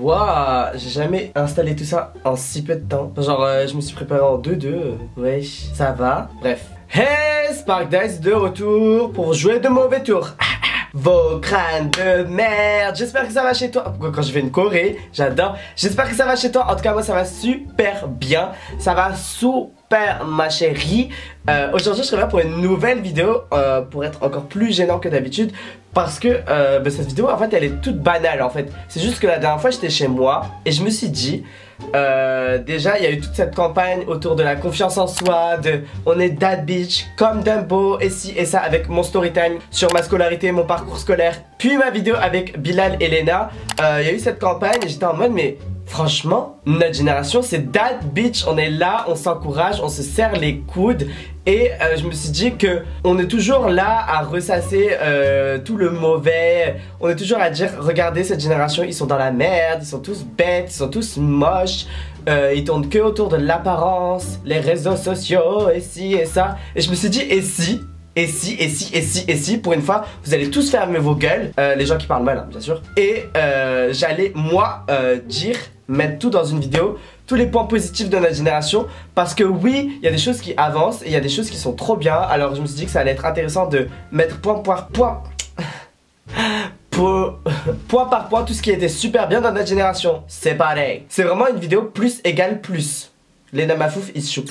Waouh, j'ai jamais installé tout ça en si peu de temps. Genre, je me suis préparé en 2-2. Wesh, ça va. Bref. Hey, Spark Dice de retour pour jouer de mauvais tours. Vos crânes de merde. J'espère que ça va chez toi. Quand je fais une choré, j'adore. J'espère que ça va chez toi. En tout cas, moi, ça va super bien. Ça va super, ma chérie. Aujourd'hui, je serai là pour une nouvelle vidéo pour être encore plus gênant que d'habitude. Parce que cette vidéo, en fait, elle est toute banale. En fait, c'est juste que la dernière fois, j'étais chez moi et je me suis dit. Déjà il y a eu toute cette campagne autour de la confiance en soi, de on est that bitch comme Dumbo et ci et ça, avec mon story time sur ma scolarité, mon parcours scolaire, puis ma vidéo avec Bilal et Lena. Il y a eu cette campagne et j'étais en mode mais franchement notre génération c'est that bitch, on est là, on s'encourage, on se serre les coudes. Et je me suis dit que on est toujours là à ressasser tout le mauvais. On est toujours à dire regardez cette génération, ils sont dans la merde, ils sont tous bêtes, ils sont tous moches, ils tournent que autour de l'apparence, les réseaux sociaux et ci et ça. Et je me suis dit et si, pour une fois, vous allez tous fermer vos gueules, les gens qui parlent mal, hein, bien sûr. Et j'allais, moi, mettre tout dans une vidéo, tous les points positifs de notre génération. Parce que oui, il y a des choses qui avancent et il y a des choses qui sont trop bien. Alors je me suis dit que ça allait être intéressant de mettre point par point tout ce qui était super bien dans notre génération. C'est pareil. C'est vraiment une vidéo plus égale plus. Lena Mafouf is chou.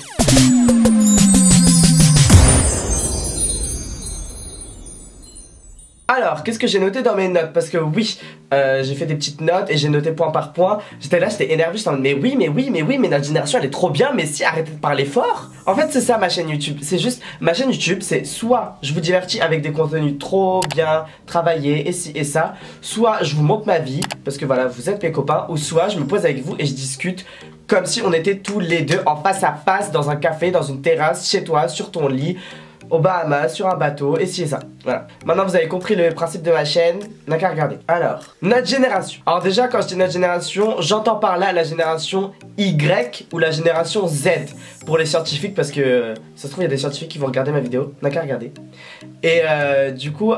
Alors, qu'est-ce que j'ai noté dans mes notes? Parce que oui, j'ai fait des petites notes et j'ai noté point par point. J'étais là, j'étais énervé, j'étais en mode mais oui, mais notre génération elle est trop bien, mais si, arrêtez de parler fort. En fait, c'est ça ma chaîne YouTube. C'est juste, ma chaîne YouTube, c'est soit je vous divertis avec des contenus trop bien travaillés et ci et ça, soit je vous montre ma vie, parce que voilà, vous êtes mes copains, ou soit je me pose avec vous et je discute comme si on était tous les deux en face à face dans un café, dans une terrasse, chez toi, sur ton lit, aux Bahamas, sur un bateau, et ci et ça. Voilà. Maintenant vous avez compris le principe de ma chaîne, n'a qu'à regarder. Alors, notre génération. Alors déjà quand je dis notre génération, j'entends par là la génération Y ou la génération Z pour les scientifiques, parce que ça se trouve il y a des scientifiques qui vont regarder ma vidéo, n'a qu'à regarder. Et du coup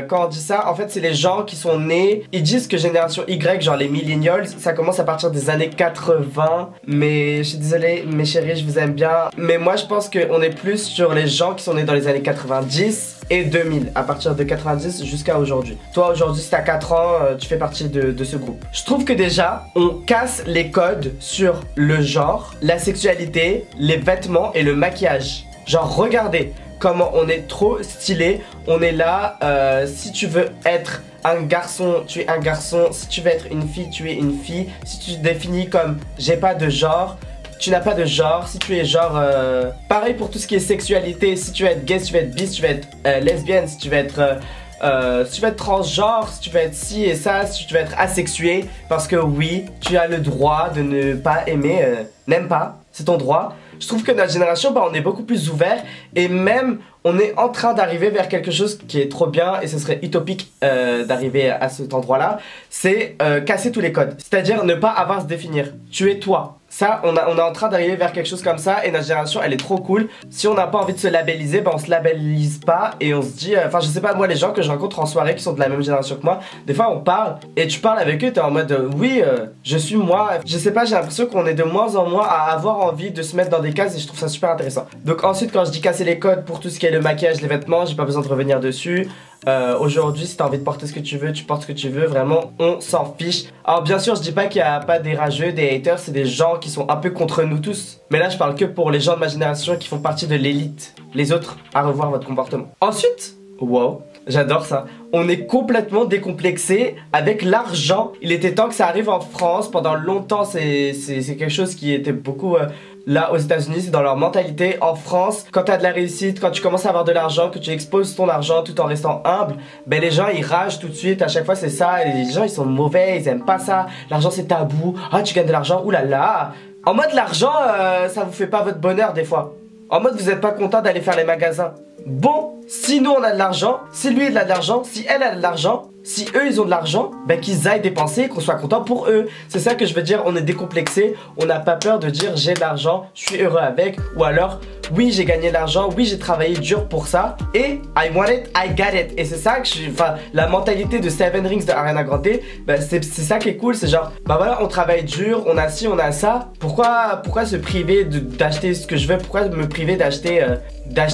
quand on dit ça, en fait c'est les gens qui sont nés, ils disent que génération Y, genre les millennials, ça commence à partir des années 80. Mais je suis désolée mes chéris, je vous aime bien, mais moi je pense qu'on est plus sur les gens qui sont nés dans les années 90 et 2000, à partir de 90 jusqu'à aujourd'hui. Toi aujourd'hui si t'as 4 ans, tu fais partie de ce groupe. Je trouve que déjà on casse les codes sur le genre, la sexualité, les vêtements et le maquillage. Genre regardez comment on est trop stylé. On est là, si tu veux être un garçon, tu es un garçon. Si tu veux être une fille, tu es une fille. Si tu te définis comme j'ai pas de genre, tu n'as pas de genre. Si tu es genre, pareil pour tout ce qui est sexualité. Si tu veux être gay, si tu veux être bi, si tu veux être lesbienne, si tu veux être si tu veux être transgenre, si tu veux être ci et ça, si tu veux être asexué, parce que oui, tu as le droit de ne pas aimer, n'aime pas, c'est ton droit. Je trouve que notre génération, bah, on est beaucoup plus ouvert et même on est en train d'arriver vers quelque chose qui est trop bien et ce serait utopique d'arriver à cet endroit-là. C'est casser tous les codes, c'est-à-dire ne pas avoir à se définir. Tu es toi. Ça, on est en train d'arriver vers quelque chose comme ça et notre génération, elle est trop cool. Si on n'a pas envie de se labelliser, bah on se labellise pas et on se dit, enfin je sais pas, moi les gens que je rencontre en soirée qui sont de la même génération que moi, des fois on parle et tu parles avec eux, t'es en mode oui, je suis moi. Je sais pas, j'ai l'impression qu'on est de moins en moins à avoir envie de se mettre dans des cases et je trouve ça super intéressant. Donc ensuite quand je dis casser les codes pour tout ce qui est le maquillage, les vêtements, j'ai pas besoin de revenir dessus. Aujourd'hui si t'as envie de porter ce que tu veux, tu portes ce que tu veux, vraiment on s'en fiche. Alors bien sûr je dis pas qu'il y a pas des rageux, des haters, c'est des gens qui sont un peu contre nous tous. Mais là je parle que pour les gens de ma génération qui font partie de l'élite. Les autres, à revoir votre comportement. Ensuite, wow, j'adore ça, on est complètement décomplexé avec l'argent. Il était temps que ça arrive en France. Pendant longtemps c'est quelque chose qui était beaucoup là aux États-Unis, c'est dans leur mentalité. En France, quand t'as de la réussite, quand tu commences à avoir de l'argent, que tu exposes ton argent tout en restant humble, ben les gens ils ragent tout de suite. À chaque fois c'est ça, et les gens ils sont mauvais, ils aiment pas ça. L'argent c'est tabou, ah tu gagnes de l'argent, oulala. En mode l'argent ça vous fait pas votre bonheur des fois. En mode vous êtes pas content d'aller faire les magasins. Bon, si nous on a de l'argent, si lui il a de l'argent, si elle a de l'argent, si eux ils ont de l'argent, ben qu'ils aillent dépenser et qu'on soit content pour eux. C'est ça que je veux dire, on est décomplexé, on n'a pas peur de dire j'ai de l'argent, je suis heureux avec, ou alors oui j'ai gagné de l'argent, oui j'ai travaillé dur pour ça et I want it, I got it. Et c'est ça que la mentalité de Seven Rings de Ariana Grande, ben c'est ça qui est cool, c'est genre bah voilà on travaille dur, on a ci, on a ça, pourquoi se priver d'acheter ce que je veux, pourquoi me priver d'acheter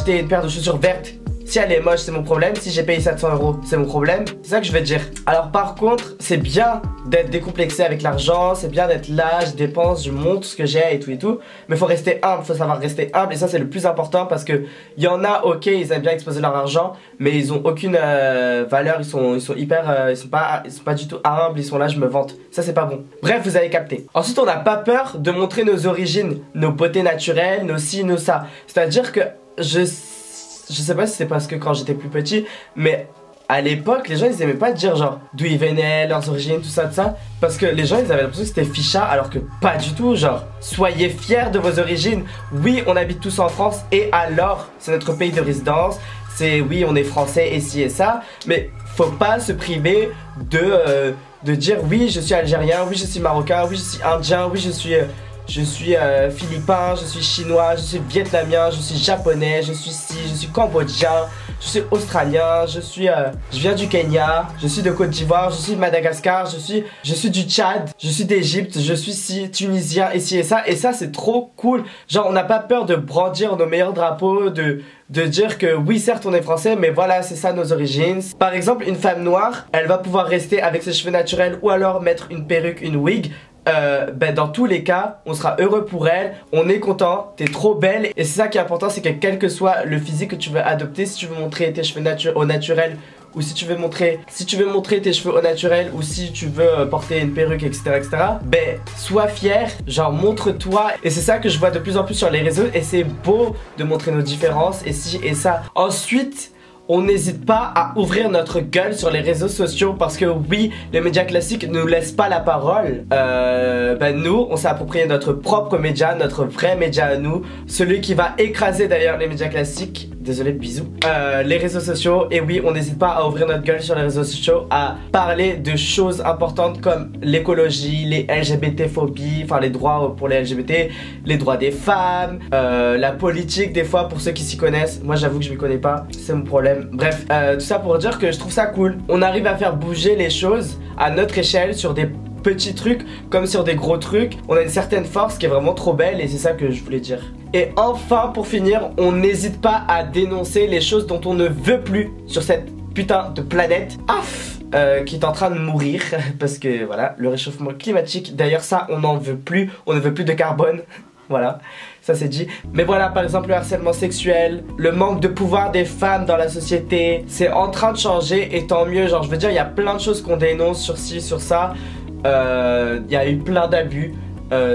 une paire de chaussures vertes? Si elle est moche, c'est mon problème. Si j'ai payé 700 €, c'est mon problème. C'est ça que je veux dire. Alors par contre, c'est bien d'être décomplexé avec l'argent. C'est bien d'être là, je dépense, je montre ce que j'ai et tout et tout. Mais faut rester humble, faut savoir rester humble. Et ça, c'est le plus important parce que il y en a, ok, ils aiment bien exposer leur argent, mais ils ont aucune valeur. Ils sont hyper, ils sont pas du tout humbles. Ils sont là, je me vante. Ça, c'est pas bon. Bref, vous avez capté. Ensuite, on n'a pas peur de montrer nos origines, nos beautés naturelles, nos ci, nos ça. C'est-à-dire que je sais pas si c'est parce que quand j'étais plus petit, mais à l'époque, les gens ils aimaient pas dire genre d'où ils venaient, leurs origines, tout ça, parce que les gens ils avaient l'impression que c'était ficha, alors que pas du tout. Genre, soyez fiers de vos origines. Oui, on habite tous en France et alors, c'est notre pays de résidence. Oui, on est français et ci et ça, mais faut pas se priver de dire oui, je suis algérien, oui, je suis marocain, oui, je suis indien, oui, je suis philippin, je suis chinois, je suis vietnamien, je suis japonais, je suis cambodgien, je suis australien, je viens du Kenya, je suis de Côte d'Ivoire, je suis de Madagascar, je suis du Tchad, je suis d'Égypte, je suis tunisien et ci et ça c'est trop cool. Genre on n'a pas peur de brandir nos meilleurs drapeaux, de dire que oui certes on est français mais voilà c'est ça nos origines. Par exemple une femme noire, elle va pouvoir rester avec ses cheveux naturels ou alors mettre une perruque, une wig. Dans tous les cas, on sera heureux pour elle, on est content, t'es trop belle. Et c'est ça qui est important, c'est que quel que soit le physique que tu veux adopter, si tu veux montrer tes cheveux au naturel, ou si tu veux montrer tes cheveux au naturel, ou si tu veux porter une perruque, etc., sois fier, genre montre-toi. Et c'est ça que je vois de plus en plus sur les réseaux, et c'est beau de montrer nos différences, et ci et ça. Ensuite, on n'hésite pas à ouvrir notre gueule sur les réseaux sociaux parce que oui, les médias classiques ne nous laissent pas la parole. Nous, on s'est approprié notre propre média, notre vrai média à nous, celui qui va écraser d'ailleurs les médias classiques. Désolé, bisous. Les réseaux sociaux, et oui, on n'hésite pas à ouvrir notre gueule sur les réseaux sociaux, à parler de choses importantes comme l'écologie, les LGBT-phobies, enfin les droits pour les LGBT, les droits des femmes, la politique des fois pour ceux qui s'y connaissent. Moi j'avoue que je m'y connais pas, c'est mon problème. Bref, tout ça pour dire que je trouve ça cool. On arrive à faire bouger les choses à notre échelle sur des petits trucs comme sur des gros trucs. On a une certaine force qui est vraiment trop belle et c'est ça que je voulais dire. Et enfin pour finir, on n'hésite pas à dénoncer les choses dont on ne veut plus sur cette putain de planète qui est en train de mourir parce que voilà, le réchauffement climatique, d'ailleurs ça on n'en veut plus, on ne veut plus de carbone. Voilà, ça c'est dit. Mais voilà, par exemple le harcèlement sexuel, le manque de pouvoir des femmes dans la société, c'est en train de changer et tant mieux. Genre je veux dire, il y a plein de choses qu'on dénonce sur ci, sur ça. Il y a eu plein d'abus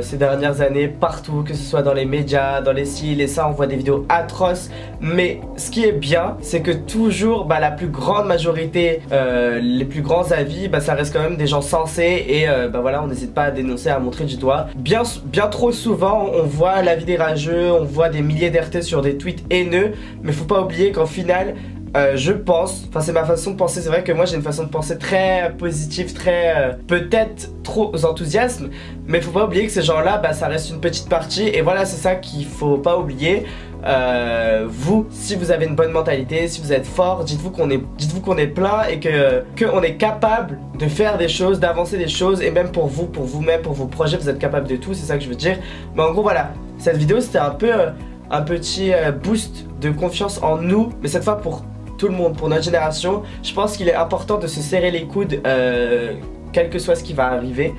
ces dernières années partout, que ce soit dans les médias, dans les ci, les ça, on voit des vidéos atroces. Mais ce qui est bien, c'est que toujours la plus grande majorité, les plus grands avis, ça reste quand même des gens sensés. Et voilà, on n'hésite pas à dénoncer, à montrer du doigt. Bien trop souvent, on voit l'avis des rageux, on voit des milliers d'RT sur des tweets haineux. Mais faut pas oublier qu'en final, je pense, enfin c'est ma façon de penser, c'est vrai que moi j'ai une façon de penser très positive, très peut-être trop enthousiasme, mais faut pas oublier que ces gens-là, ça reste une petite partie et voilà c'est ça qu'il faut pas oublier. Vous, si vous avez une bonne mentalité, si vous êtes fort, dites-vous qu'on est plein et qu'on est capable de faire des choses, d'avancer des choses et même pour vous, pour vous-même, pour vos projets, vous êtes capable de tout, c'est ça que je veux dire. Mais en gros voilà, cette vidéo c'était un peu un petit boost de confiance en nous, mais cette fois pour tout le monde, pour notre génération. Je pense qu'il est important de se serrer les coudes quel que soit ce qui va arriver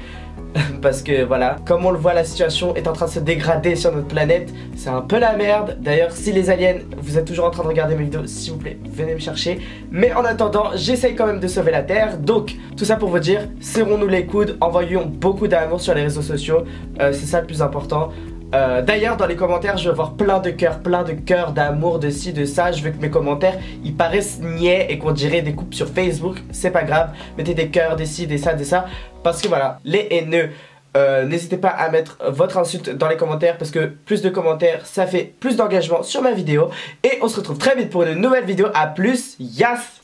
parce que voilà, comme on le voit, la situation est en train de se dégrader sur notre planète, c'est un peu la merde. D'ailleurs si les aliens, vous êtes toujours en train de regarder mes vidéos, s'il vous plaît venez me chercher, mais en attendant j'essaye quand même de sauver la terre. Donc tout ça pour vous dire, serrons-nous les coudes, envoyons beaucoup d'amour sur les réseaux sociaux, c'est ça le plus important. D'ailleurs dans les commentaires je veux voir plein de cœurs d'amour, de ci, de ça. Je veux que mes commentaires ils paraissent niais et qu'on dirait des coupes sur Facebook. C'est pas grave, mettez des cœurs, des ci, des ça, parce que voilà, les haineux, n'hésitez pas à mettre votre insulte dans les commentaires parce que plus de commentaires ça fait plus d'engagement sur ma vidéo. Et on se retrouve très vite pour une nouvelle vidéo, à plus, yes.